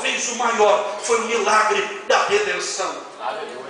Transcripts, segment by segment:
talvez o maior, foi o milagre da redenção.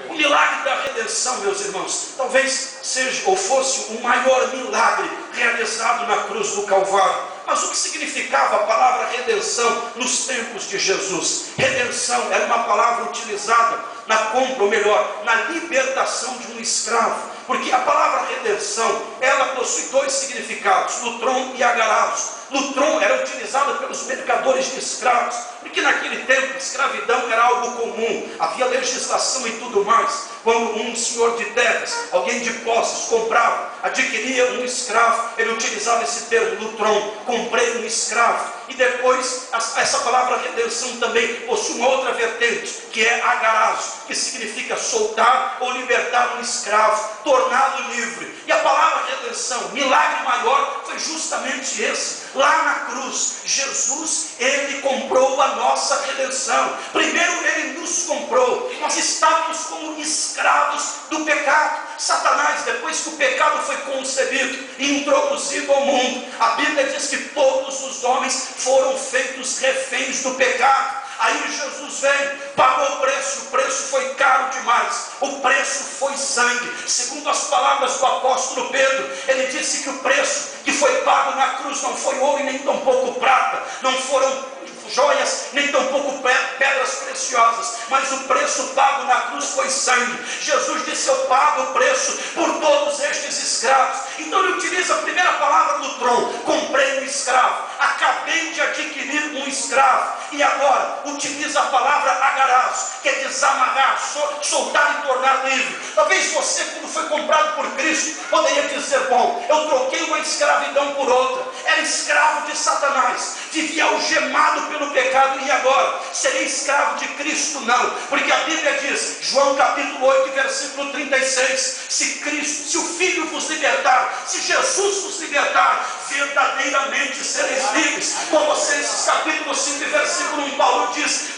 O milagre da redenção, meus irmãos, talvez seja ou fosse o maior milagre realizado na cruz do Calvário. Mas o que significava a palavra redenção nos tempos de Jesus? Redenção era uma palavra utilizada na compra, ou melhor, na libertação de um escravo. Porque a palavra redenção, ela possui dois significados, lutron e agaraus. Lutron era utilizado pelos mercadores de escravos, porque naquele tempo escravidão era algo comum, havia legislação e tudo mais. Quando um senhor de terras, alguém de posses, comprava, adquiria um escravo, ele utilizava esse termo, lutron, comprei um escravo. E depois, essa palavra redenção também possui uma outra vertente, que é agarazo, que significa soltar ou libertar um escravo, torná-lo livre. E a palavra redenção, milagre maior, foi justamente esse. Lá na cruz, Jesus, ele comprou a nossa redenção. Primeiro ele nos comprou. Nós estávamos como escravos do pecado. Satanás, depois que o pecado foi concebido e introduzido ao mundo, a Bíblia diz que todos os homens foram feitos reféns do pecado. Aí Jesus veio, pagou o preço foi caro demais, o preço foi sangue. Segundo as palavras do apóstolo Pedro, ele disse que o preço que foi pago na cruz não foi ouro e nem tampouco prata, não foram joias, nem tampouco pedras preciosas, mas o preço pago na cruz foi sangue. Jesus disse: eu pago o preço por todos estes escravos. Então ele utiliza a primeira palavra do tron, comprei um escravo, acabei de adquirir um escravo. E agora utiliza a palavra agarás, que é desamarrar, soltar e tornar livre. Talvez você, quando foi comprado por Cristo, poderia dizer: bom, eu troquei uma escravidão por outra, era escravo de Satanás, vivia algemado pelo pecado, e agora serei escravo de Cristo? Não, porque a Bíblia diz, João capítulo 8, versículo 36, se o Filho vos libertar, se Jesus vos libertar, verdadeiramente sereis livres. Colossenses capítulo 5, versículo 1, Paulo diz: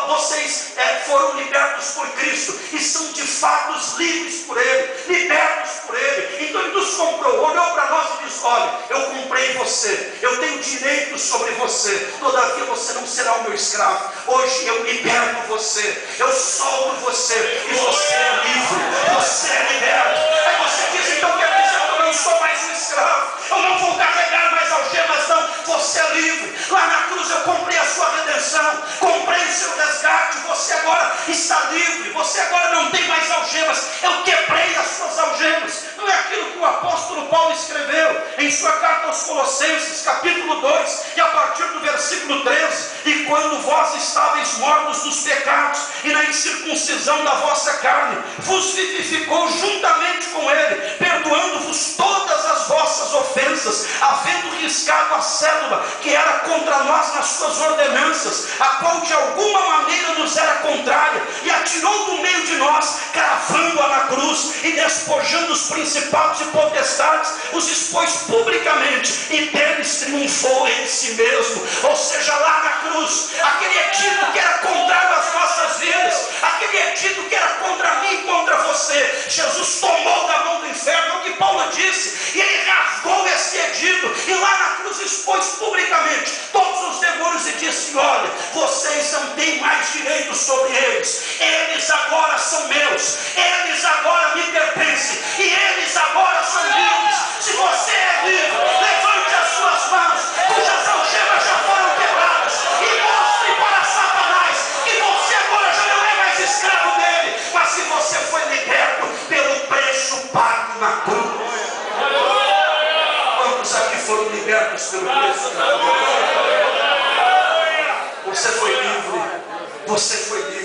vocês foram libertos por Cristo e são de fato livres por Ele, libertos por Ele. Então Ele nos comprou, olhou para nós e disse: olha, eu comprei você, eu tenho direito sobre você, todavia você não será o meu escravo. Hoje eu liberto você, eu solto você, e você é livre, você é liberto. Aí você diz: então quer dizer que eu não sou mais um escravo, eu não vou carregar mais algemas? Não, você é livre. Lá na cruz eu comprei a sua redenção, comprei o seu resgate, você agora está livre, você agora não tem mais algemas, eu quebrei as suas algemas. Não é aquilo que o apóstolo Paulo escreveu em sua carta aos Colossenses, capítulo 2, e a partir do versículo 13: e quando vós estáveis mortos nos pecados e na incircuncisão da vossa carne, vos vivificou juntamente com ele, perdoando-vos todas as vossas ofensas, havendo riscado a cédula que era contra nós nas suas ordenanças, a qual de alguma maneira nos era contrária, e atirou do meio de nós, cravando-a na cruz, e despojando os principados e potestades, os expôs publicamente, e deles triunfou em si mesmo. Ou seja, lá na cruz, aquele edito que era contrário às nossas vidas, aquele edito que era contra mim e contra você, Jesus tomou da mão do inferno, é o que Paulo disse, e ele rasgou esse edito, e lá na cruz expôs publicamente todos os demônios e disse: olha, vocês não têm mais direito sobre eles agora são meus, eles agora me pertencem, e eles agora são livres. Se você é livre, levante as suas mãos, cujas algemas já foram quebradas, e mostre para Satanás que você agora já não é mais escravo dele, mas que você foi liberto pelo preço pago na cruz. Quantos aqui foram libertos pelo preço da cruz? Você foi livre, você foi livre.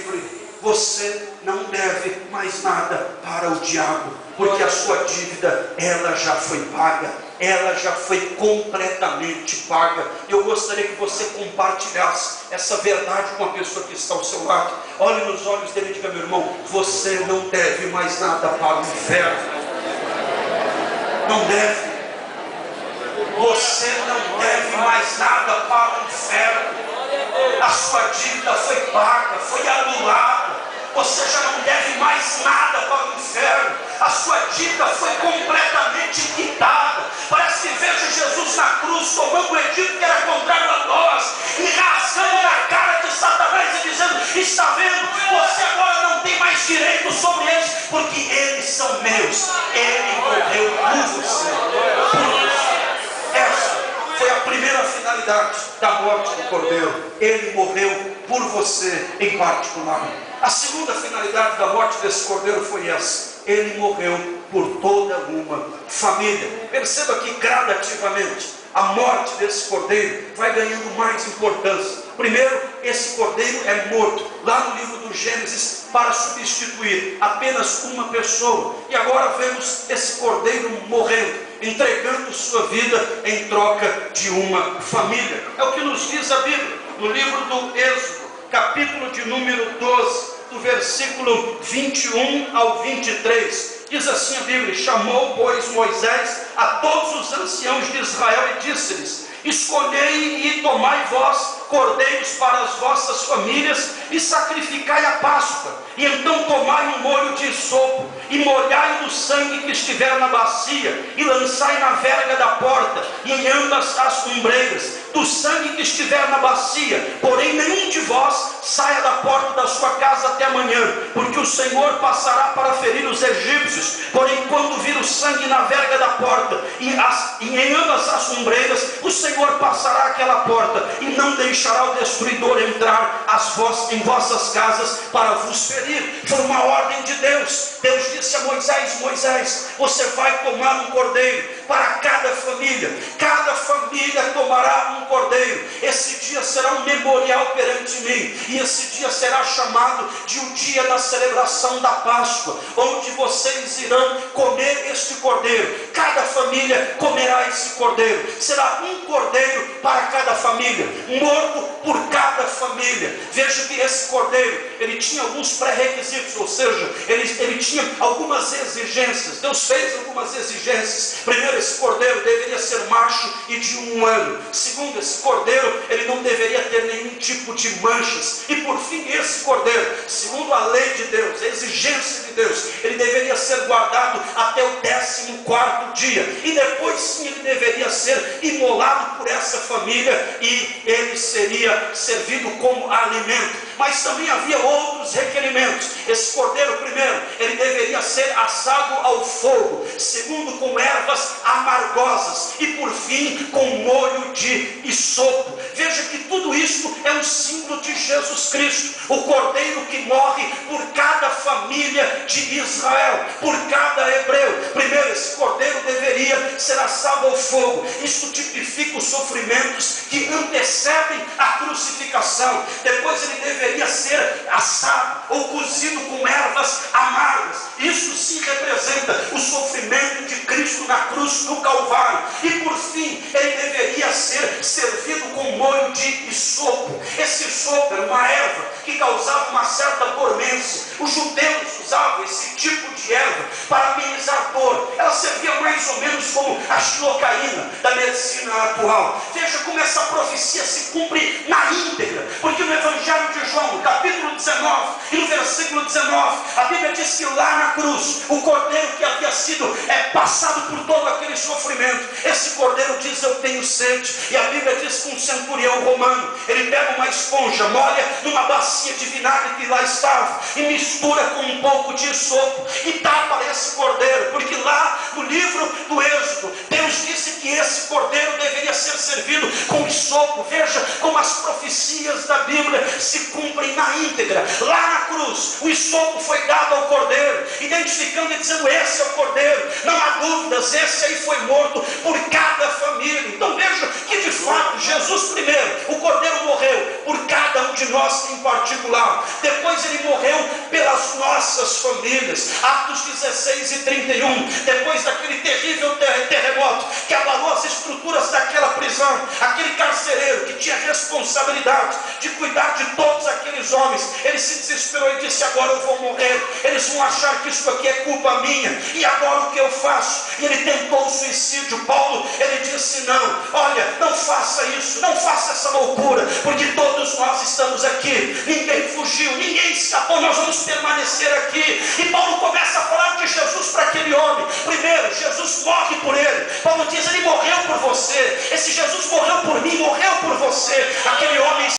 Você não deve mais nada para o diabo, porque a sua dívida, ela já foi paga, ela já foi completamente paga. Eu gostaria que você compartilhasse essa verdade com a pessoa que está ao seu lado. Olhe nos olhos dele e diga: meu irmão, você não deve mais nada para o inferno. Não deve. Você não deve mais nada para o inferno. A sua dívida foi paga, foi anulada. Você já não deve mais nada para o inferno. A sua dívida foi completamente quitada. Parece que vejo Jesus na cruz tomando o edito que era contrário a nós e rasgando na cara de Satanás e são meus. Ele morreu por você. Essa foi a primeira finalidade da morte do Cordeiro. Ele morreu por você em particular. A segunda finalidade da morte desse Cordeiro foi essa: ele morreu por toda uma família. Perceba que gradativamente a morte desse Cordeiro vai ganhando mais importância. Primeiro, esse Cordeiro é morto lá no livro do Gênesis para substituir apenas uma pessoa. E agora vemos esse Cordeiro morrendo, entregando sua vida em troca de uma família. É o que nos diz a Bíblia no livro do Êxodo, capítulo de número 12, do versículo 21 ao 23. Diz assim a Bíblia: chamou, pois, Moisés a todos os anciãos de Israel e disse-lhes: escolhei e tomai vós cordeiros para as vossas famílias e sacrificai a Páscoa. E então tomai um molho de esopo e molhai no sangue que estiver na bacia e lançai na verga da porta e em ambas as ombreiras do sangue que estiver na bacia. Porém nenhum de vós saia da porta da sua casa até amanhã, porque o Senhor passará para ferir os egípcios. Porém quando vir o sangue na verga da porta e em ambas as ombreiras, o Senhor passará aquela porta e não deixará o destruidor entrar em vossas casas para vos ferir. Foi uma ordem de Deus. Deus disse a Moisés: Moisés, você vai tomar um cordeiro para cada família. Cada família tomará um cordeiro. Esse dia será um memorial perante mim, e esse dia será chamado de o dia da celebração da Páscoa, onde vocês irão comer este cordeiro. Cada família comerá esse cordeiro. Será um cordeiro para cada família, morto por cada família. Veja que esse cordeiro, ele tinha alguns pré-requisitos, ou seja, ele tinha algumas exigências. Deus fez algumas exigências. Primeiro, esse cordeiro deveria ser macho e de 1 ano. Segundo, esse cordeiro, ele não deveria ter nenhum tipo de manchas. E por fim, esse cordeiro, segundo a lei de Deus, a exigência de Deus, ele deveria ser guardado até o 14º dia, e depois sim ele deveria ser imolado por essa família e ele seria servido como alimento. Mas também havia outros requerimentos. Esse cordeiro, primeiro, ele deveria ser assado ao fogo. Segundo, com ervas amargosas. E por fim, com molho de esopo. Veja que tudo isso é um símbolo de Jesus Cristo, o cordeiro que morre por cada família de Israel, por cada hebreu. Primeiro, esse cordeiro deveria ser assado ao fogo. Isso tipifica os sofrimentos que antecedem a crucificação. Depois ele deveria ser assado ou cozido com ervas amargas. Isso sim representa o sofrimento de Cristo na cruz do Calvário. E por fim, ele deveria ser servido com molho de esopo. Esse esopo era uma erva que causava uma certa dormência. Os judeus usavam esse tipo de erva para amenizar dor. Ela servia mais ou menos como a xilocaína da medicina atual. Veja como essa profecia se cumpre na íntegra, porque no Evangelho de João, no capítulo 19 e no versículo 19, a Bíblia diz que lá na cruz, o cordeiro que havia sido passado por todo aquele sofrimento, esse cordeiro diz: eu tenho sede. E a Bíblia diz que um centurião romano, ele pega uma esponja, molha numa bacia de vinagre que lá estava e mistura com um pouco de esopo e dá para esse cordeiro, porque lá no livro do Êxodo, Deus disse que esse cordeiro deveria ser servido com esopo. Veja como as profecias da Bíblia se cumprem na íntegra. Lá na cruz, o esopo foi dado ao cordeiro, identificando e dizendo: esse é o cordeiro, não há dúvidas, esse aí foi morto por cada família. Então veja que de fato Jesus primeiro, o cordeiro morreu por cada um de nós em particular. Depois ele morreu pelas nossas famílias. Atos 16 e 31, depois daquele terrível terremoto que abalou as estruturas daquela prisão, aquele carcereiro que tinha responsabilidade de cuidar de todos aqueles homens, ele se desesperou e disse: agora eu vou morrer, eles vão achar que isso aqui é culpa minha, e agora o que eu faço? E ele tentou o suicídio. Paulo, ele disse: não, olha, não faça isso, não faça essa loucura, porque todos nós estamos aqui, ninguém fugiu, ninguém escapou, nós vamos permanecer aqui. E Paulo começa a falar de Jesus para aquele homem. Primeiro, Jesus morre por ele. Paulo diz: ele morreu por você. Esse Jesus morreu por mim, morreu por você. Aquele homem